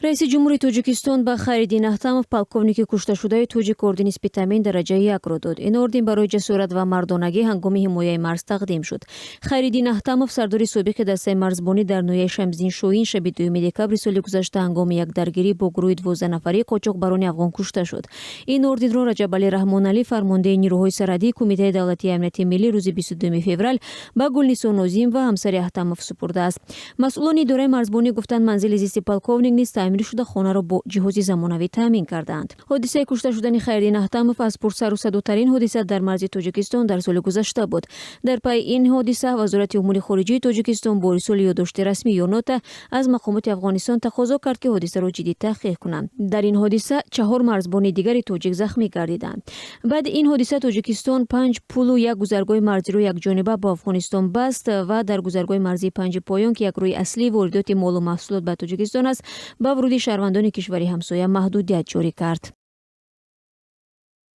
раиси ҷумҳури Тоҷикистон ба Хайриддин Аҳтамов полковники кушташудаи тоҷик ордени Спитамен дараҷаи 1-ро дод. Ин орден барои ҷасорат ва мардонагӣ ҳангоми ҳимояи марз тақдим шуд. Хайриддин Аҳтамов сардори собиқи дастаи марзбонӣ дар ноҳияи Шамсиддин Шоҳин шаби 2 декабри соли гузашта ҳангоми як даргирӣ бо гурӯҳи 12 нафарии қочоқбарони афғон кушта шуд. Ин орденро Раҷабали Раҳмоналӣ, фармондеи нирӯҳои сарадии Кумитаи давлатии амнияти миллӣ рӯзи 22 феврал ба Гулнисон Нозим ва ҳамсари Аҳтамов супурдааст. Масъулони идораи марзбонӣ гуфтанд манзили зисти полковник низ таъмир шуда хонаро бо ҷиҳози замонавӣ таъмин кардаанд. ҳодисаи кушта шудани Хайриддин Аҳтамов аз пурсарусадотарин ҳодиса дар марзи Тоҷикистон дар соли гузашта буд. Дар пайи ин ҳодиса вазорати умури хориҷии Тоҷикистон бо ирсоли ёддошти расмӣ ё нота аз мақомоти Афғонистон тақозо кард ки ҳодисаро ҷиддӣ таҳқиқ кунанд. Дар ин ҳодиса 4 марзбони дигари тоҷик захмӣ гардиданд. баъди ин ҳодиса Тоҷикистон 5 пулу як гузаргоҳи марзиро якҷониба ба Афғонистон баст ва дар гузаргоҳи марзии Панҷи поён ки як рӯи аслии воридоти молу маҳсулот ба Тоҷикистон аст ба вуруди шаҳрвандони кишвари ҳамсоя маҳдудият ҷорӣ кард.